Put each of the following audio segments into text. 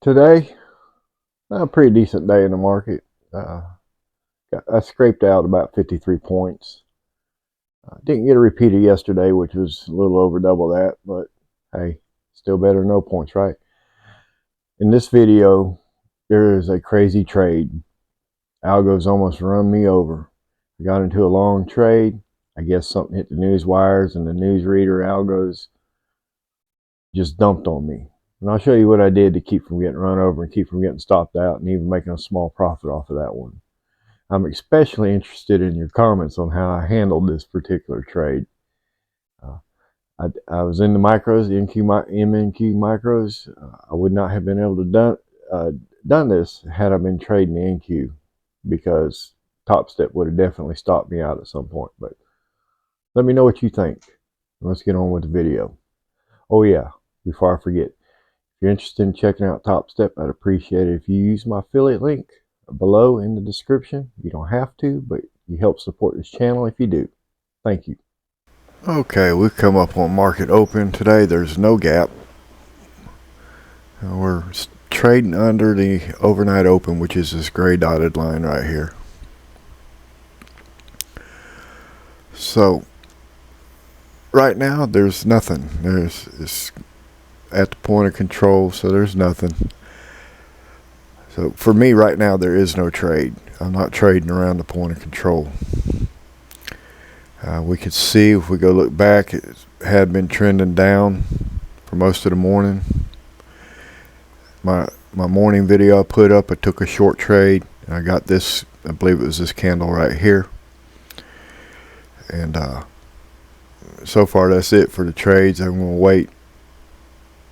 Today, a pretty decent day in the market. Uh, I scraped out about 53 points. Didn't get a repeat of yesterday, which was a little over double that, but hey, still better than no points, right? In this video, there is a crazy trade. Algo's almost run me over. I got into a long trade. I guess something hit the news wires and the newsreader Algo's just dumped on me. And I'll show you what I did to keep from getting run over and keep from getting stopped out and even making a small profit off of that one. I'm especially interested in your comments on how I handled this particular trade. Uh, I was in the micros, the MNQ micros. I would not have been able to done this had I been trading the NQ, because Top Step would have definitely stopped me out at some point. But let me know what you think. Let's get on with the video. Oh yeah, before I forget, if you're interested in checking out Top Step, I'd appreciate it if you use my affiliate link below in the description. You don't have to, but you help support this channel if you do. Thank you. Okay, we've come up on market open today. There's no gap. We're trading under the overnight open, which is this gray dotted line right here. So right now there's nothing. It's at the point of control, so there's nothing. So for me right now, there is no trade. I'm not trading around the point of control. We could see, if we go look back, it had been trending down for most of the morning. My morning video I put up, I took a short trade. I got this, I believe it was this candle right here. And so far that's it for the trades. I'm going to wait,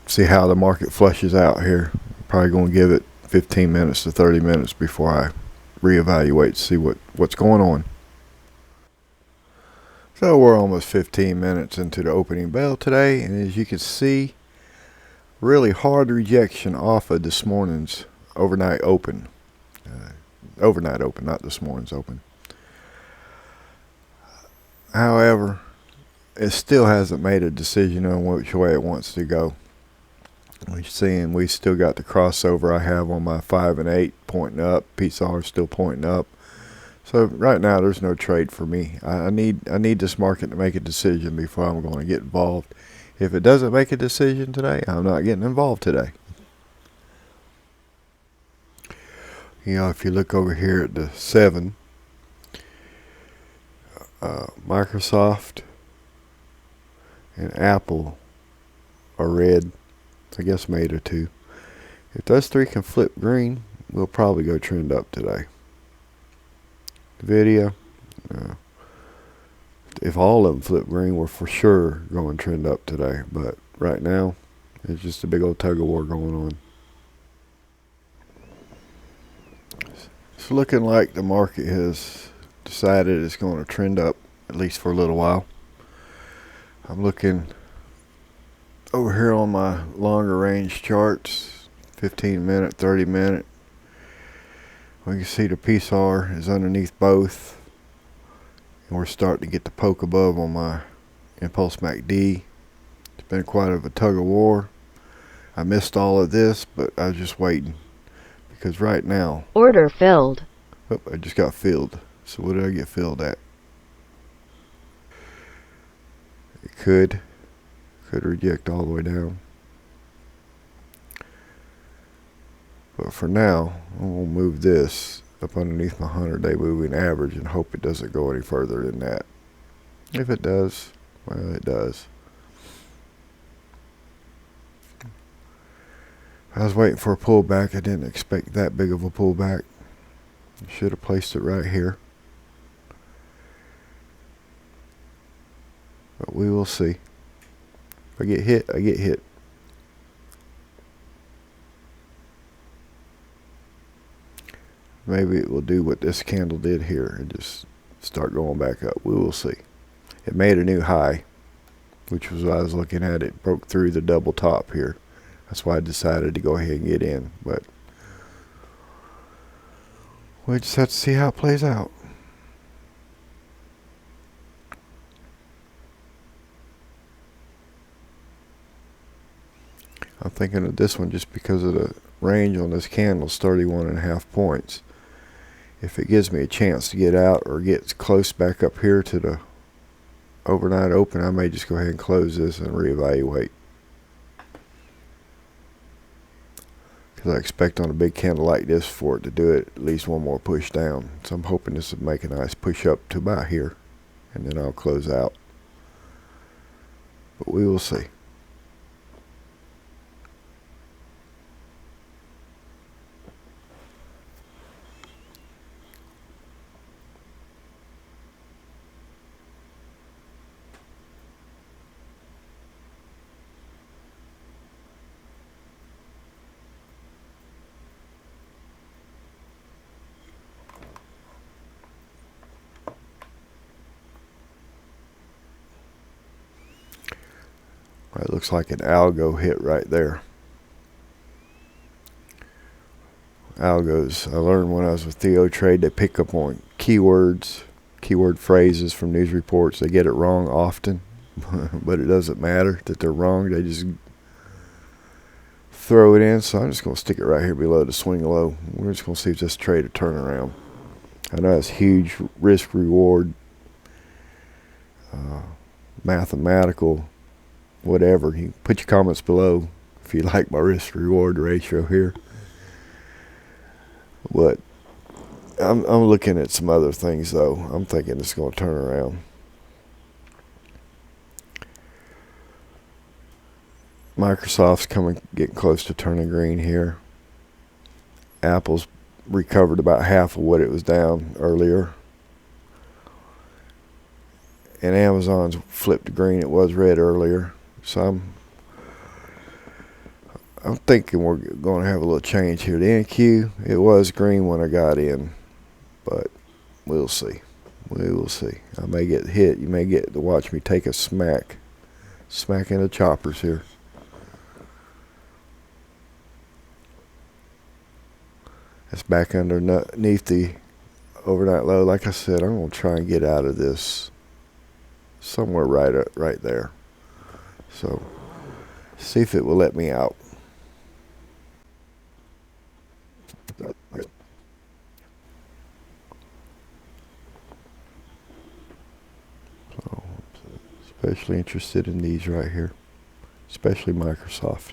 see how the market flushes out here. Probably going to give it 15 minutes to 30 minutes before I reevaluate, see what's going on. So we're almost 15 minutes into the opening bell today, and as you can see, really hard rejection off of this morning's overnight open. Overnight open, not this morning's open. However, it still hasn't made a decision on which way it wants to go. We're seeing we still got the crossover I have on my 5 and 8 pointing up. PSR still pointing up. So right now there's no trade for me. I need this market to make a decision before I'm going to get involved. If it doesn't make a decision today, I'm not getting involved today. You know, if you look over here at the 7, Microsoft and Apple are red. I guess Meta too. If those three can flip green, we'll probably go trend up today. Nvidia, if all of them flip green, we're for sure going trend up today. But right now, it's just a big old tug of war going on. It's looking like the market has decided it's going to trend up, at least for a little while. I'm looking over here on my longer range charts, 15 minute, 30 minute. We can see the PSR is underneath both. And we're starting to get the poke above on my Impulse MACD. It's been quite a tug of war. I missed all of this, but I was just waiting. Because right now... Order filled. Oh, I just got filled. So what did I get filled at? It could reject all the way down. But for now, I'm going to move this up underneath my 100-day moving average and hope it doesn't go any further than that. If it does, well, it does. I was waiting for a pullback. I didn't expect that big of a pullback. Should have placed it right here. But we will see. If I get hit, I get hit. Maybe it will do what this candle did here and just start going back up. We will see. It made a new high, which was what I was looking at. It broke through the double top here. That's why I decided to go ahead and get in. But we just have to see how it plays out. I'm thinking of this one just because of the range on this candle is 31.5 points. If it gives me a chance to get out or gets close back up here to the overnight open, I may just go ahead and close this and reevaluate. Because I expect on a big candle like this for it to do it at least one more push down. So I'm hoping this will make a nice push up to about here. And then I'll close out. But we will see. It looks like an algo hit right there. Algos, I learned when I was with Theo Trade, they pick up on keywords, keyword phrases from news reports. They get it wrong often, but it doesn't matter that they're wrong. They just throw it in. So I'm just going to stick it right here below the swing low. We're just going to see if this trade will turn around. I know it's huge risk reward, mathematical, whatever. You put your comments below if you like my risk reward ratio here. But I'm looking at some other things though. I'm thinking it's going to turn around. Microsoft's getting close to turning green here. Apple's recovered about half of what it was down earlier. And Amazon's flipped to green. It was red earlier. So I'm thinking we're going to have a little change here. The NQ, it was green when I got in, but we'll see. We will see. I may get hit. You may get to watch me take a smack in the choppers here. It's back underneath the overnight low. Like I said, I'm going to try and get out of this somewhere right there. So, see if it will let me out. So, especially interested in these right here, especially Microsoft.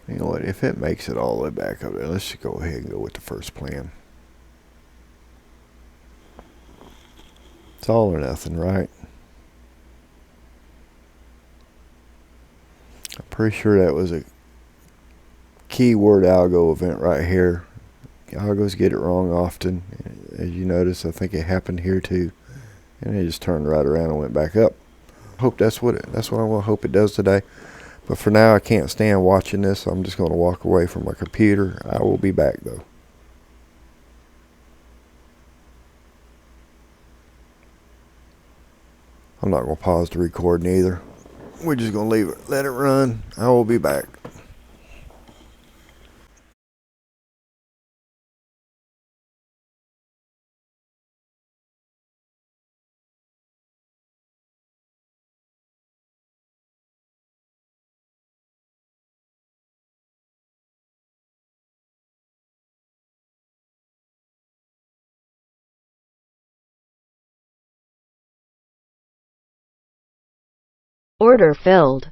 You know what, if it makes it all the way back up there, let's just go ahead and go with the first plan. It's all or nothing, right? I'm pretty sure that was a keyword algo event right here. Algos get it wrong often. As you notice, I think it happened here too. And it just turned right around and went back up. I hope that's what I'm going to hope it does today. But for now, I can't stand watching this. So I'm just going to walk away from my computer. I will be back, though. I'm not going to pause the recording either. We're just going to let it run. I will be back. Order filled.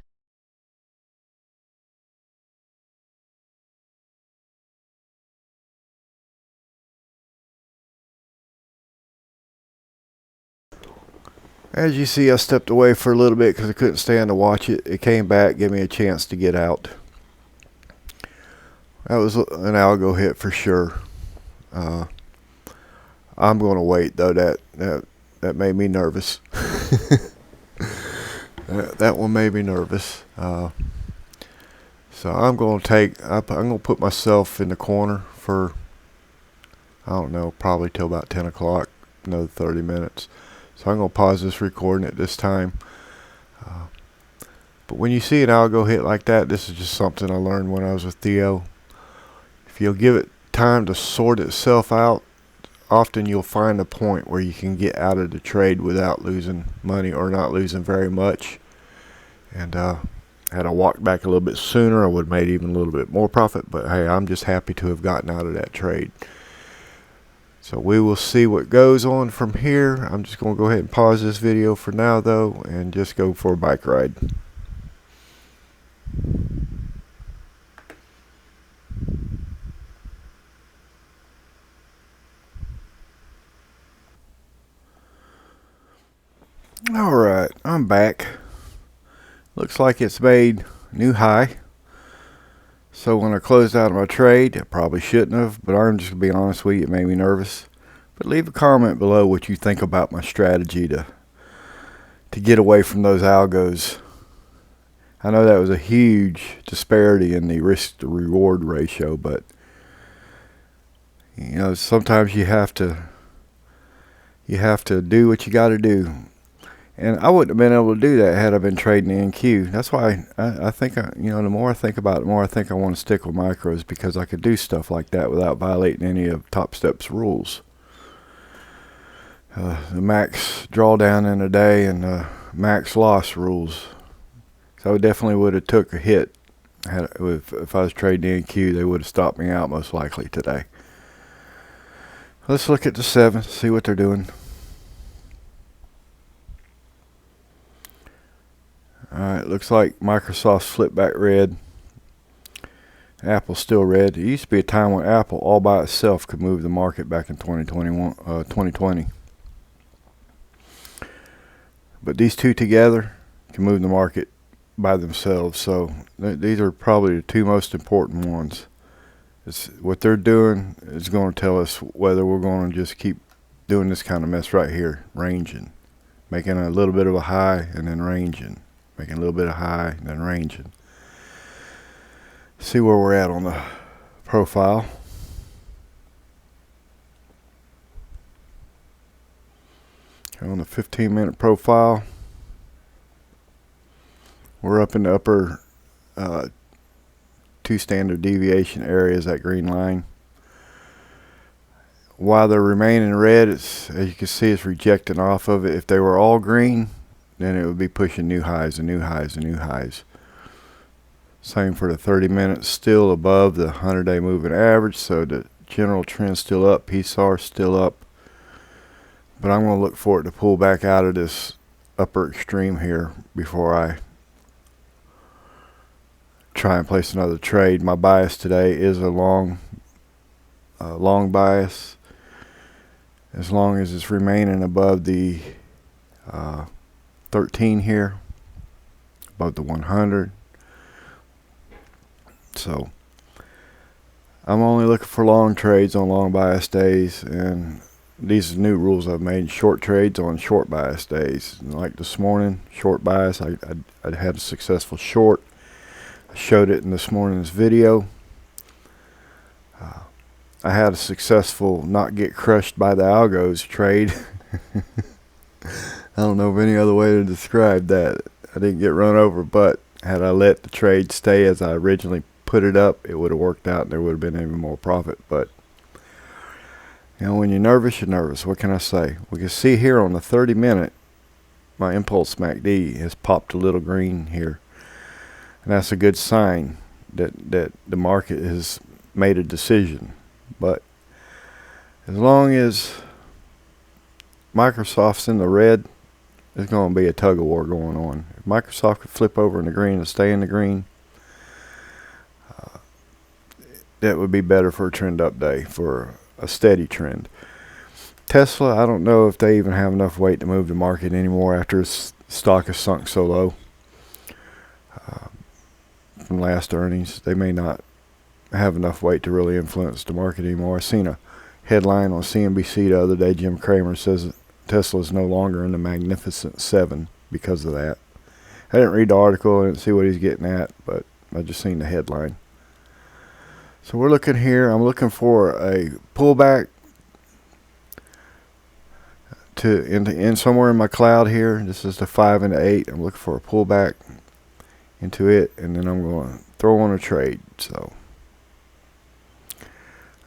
As you see, I stepped away for a little bit because I couldn't stand to watch it. It came back, gave me a chance to get out. That was an algo hit for sure. I'm going to wait though. That made me nervous. that one made me nervous. So I'm going to put myself in the corner for, I don't know, probably till about 10 o'clock, another 30 minutes. So I'm going to pause this recording at this time. But when you see an algo hit like that, this is just something I learned when I was with Theo. If you'll give it time to sort itself out, often you'll find a point where you can get out of the trade without losing money or not losing very much. And had I walked back a little bit sooner, I would have made even a little bit more profit. But hey, I'm just happy to have gotten out of that trade. So we will see what goes on from here. I'm just going to go ahead and pause this video for now, though, and just go for a bike ride. Alright, I'm back. Looks like it's made new high. So when I closed out of my trade, I probably shouldn't have, but I'm just going to be honest with you, it made me nervous. But leave a comment below what you think about my strategy to get away from those algos. I know that was a huge disparity in the risk to reward ratio, but you know, sometimes you have to do what you got to do. And I wouldn't have been able to do that had I been trading the NQ. That's why I think, you know, the more I think about it, the more I think I want to stick with micros, because I could do stuff like that without violating any of Top Step's rules. The max drawdown in a day and the max loss rules. So I definitely would have took a hit. If I was trading the NQ, they would have stopped me out most likely today. Let's look at the 7, see what they're doing. Alright, looks like Microsoft's flipped back red. Apple's still red. There used to be a time when Apple all by itself could move the market back in 2020. But these two together can move the market by themselves. So these are probably the two most important ones. What they're doing is going to tell us whether we're going to just keep doing this kind of mess right here, ranging, making a little bit of a high and then ranging. Making a little bit of high and then ranging. See where we're at on the profile. On the 15-minute profile, we're up in the upper 2 standard deviation areas, that green line. While they're remaining red, as you can see, it's rejecting off of it. If they were all green, then it would be pushing new highs and new highs and new highs. Same for the 30 minutes, still above the 100-day moving average, so the general trend still up, PSAR still up. But I'm going to look for it to pull back out of this upper extreme here before I try and place another trade. My bias today is a long bias. As long as it's remaining above the 13 here, above the 100. So I'm only looking for long trades on long bias days, and these are new rules I've made. Short trades on short bias days. Like this morning, short bias, I had a successful short. I showed it in this morning's video. I had a successful not get crushed by the algos trade. I don't know of any other way to describe that. I didn't get run over, but had I let the trade stay as I originally put it up, it would have worked out and there would have been even more profit. But you know, when you're nervous, you're nervous. What can I say? We can see here on the 30-minute, my impulse MACD has popped a little green here. And that's a good sign that the market has made a decision. But as long as Microsoft's in the red, there's going to be a tug of war going on. If Microsoft could flip over in the green and stay in the green, that would be better for a trend up day, for a steady trend. Tesla, I don't know if they even have enough weight to move the market anymore after its stock has sunk so low from last earnings. They may not have enough weight to really influence the market anymore. I seen a headline on CNBC the other day. Jim Cramer says Tesla is no longer in the Magnificent Seven because of that. I didn't read the article, I didn't see what he's getting at, but I just seen the headline. So we're looking here. I'm looking for a pullback to in somewhere in my cloud here. This is the 5 and the 8. I'm looking for a pullback into it, and then I'm going to throw on a trade. So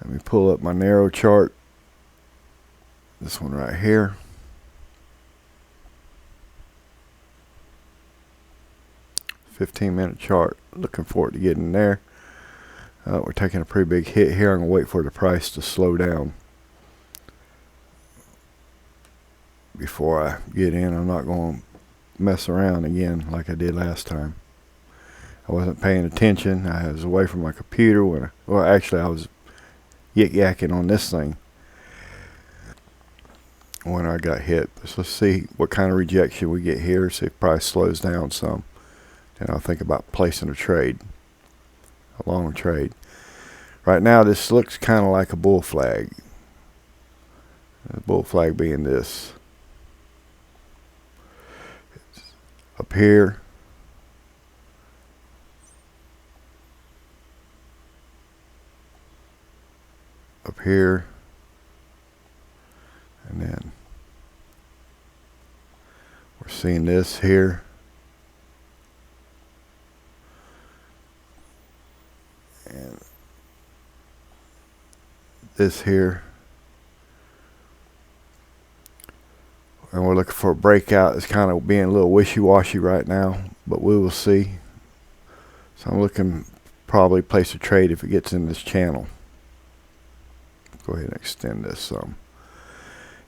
Let me pull up my narrow chart. This one right here. "15-minute chart. Looking forward to getting there. We're taking a pretty big hit here. I'm going to wait for the price to slow down before I get in. I'm not going to mess around again like I did last time. I wasn't paying attention. I was away from my computer when actually I was yik-yakking on this thing when I got hit. So let's see what kind of rejection we get here. See if price slows down some. Then I'll think about placing a trade, a long trade. Right now this looks kind of like a bull flag. The bull flag being this. It's up here. Up here. And then we're seeing this here. And this here. And we're looking for a breakout. It's kind of being a little wishy-washy right now, but we will see. So I'm looking probably place a trade if it gets in this channel. Go ahead and extend this some.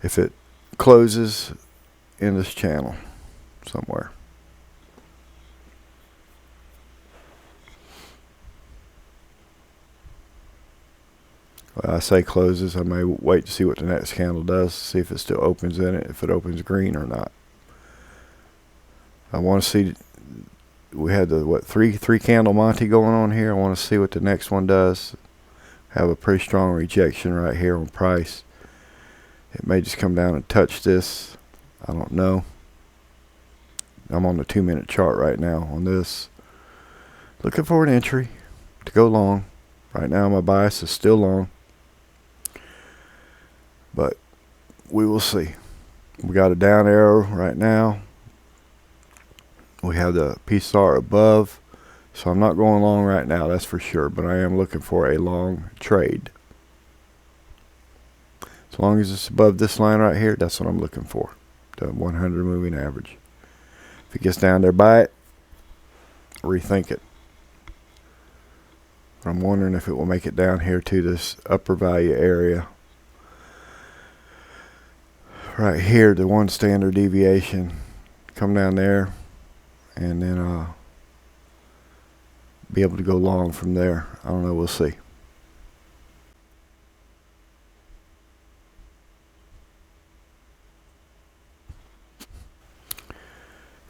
If it closes in this channel somewhere. Well, I say closes. I may wait to see what the next candle does, see if it still opens in it, if it opens green or not. I want to see, we had the three candle Monty going on here. I want to see what the next one does. Have a pretty strong rejection right here on price. It may just come down and touch this. I don't know. I'm on the 2-minute chart right now on this. Looking for an entry to go long. Right now my bias is still long. But we will see. We got a down arrow right now. We have the PSR above. So I'm not going long right now, that's for sure. But I am looking for a long trade. As long as it's above this line right here, that's what I'm looking for. The 100 moving average. If it gets down there, buy it. Rethink it. I'm wondering if it will make it down here to this upper value area. Right here, the 1 standard deviation. Come down there. And then be able to go long from there. I don't know, we'll see.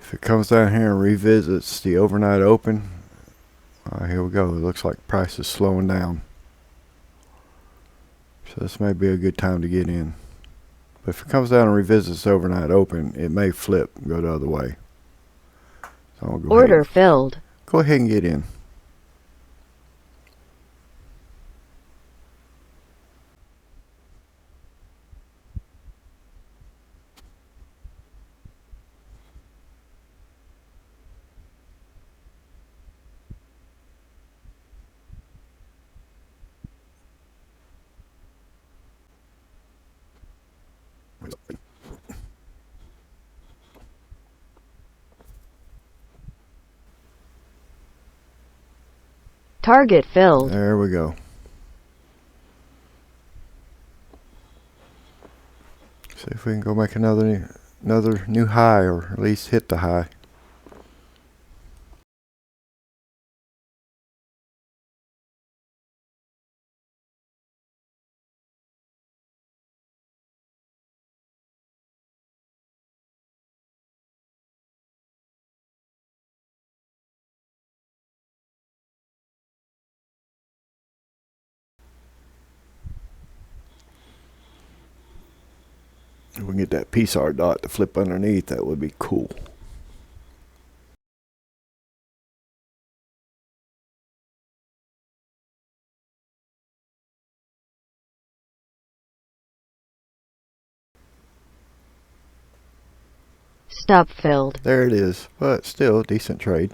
If it comes down here and revisits the overnight open, here we go. It looks like price is slowing down. So this may be a good time to get in. But if it comes down and revisits the overnight open, it may flip and go the other way. So I'll go Order filled. Go ahead and get in. Target filled. There we go. See if we can go make another new high, or at least hit the high. If we can get that PSR dot to flip underneath, that would be cool. Stop filled. There it is, but still a decent trade.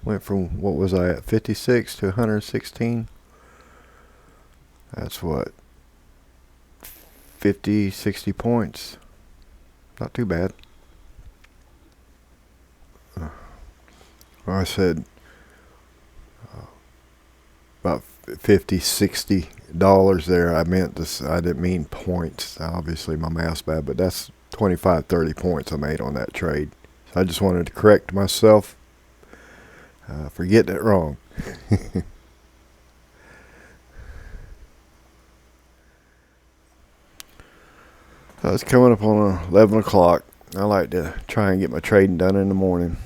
Went from, what was I at, 56 to 116. That's what, 50, 60 points. Not too bad. I said about 50, $60 there. I meant this. I didn't mean points. Obviously, my math's bad, but that's 25, 30 points I made on that trade. So I just wanted to correct myself for getting it wrong. It's coming up on 11 o'clock. I like to try and get my trading done in the morning.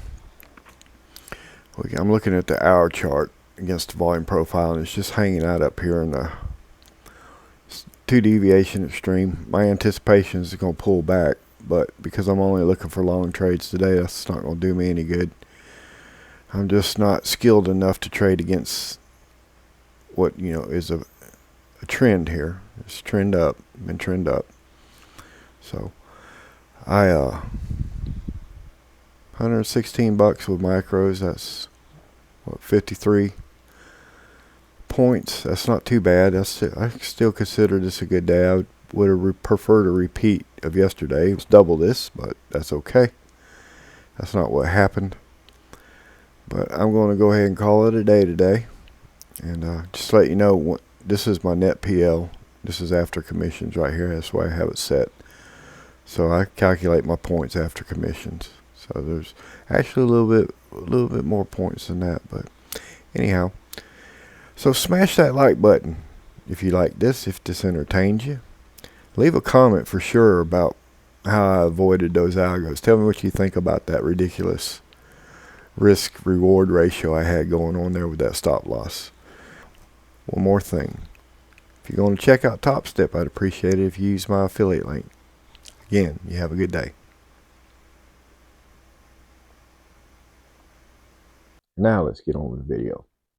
I'm looking at the hour chart against the volume profile, and it's just hanging out up here in the 2 deviation extreme. My anticipation is going to pull back, but because I'm only looking for long trades today, that's not going to do me any good. I'm just not skilled enough to trade against what is a trend here. It's trend up and trend up. So I 116 bucks with micros. That's what, 53 points. That's not too bad. I still consider this a good day. I would have preferred a repeat of yesterday. It's double this, but that's okay. That's not what happened. But I'm going to go ahead and call it a day today. And just to let you know, this is my net PL. This is after commissions right here. That's why I have it set. So I calculate my points after commissions. So there's actually a little bit more points than that. But anyhow, so smash that like button if you like this, if this entertains you. Leave a comment for sure about how I avoided those algos. Tell me what you think about that ridiculous risk-reward ratio I had going on there with that stop loss. One more thing. If you're going to check out Top Step, I'd appreciate it if you use my affiliate link. Again, you have a good day. Now let's get on with the video.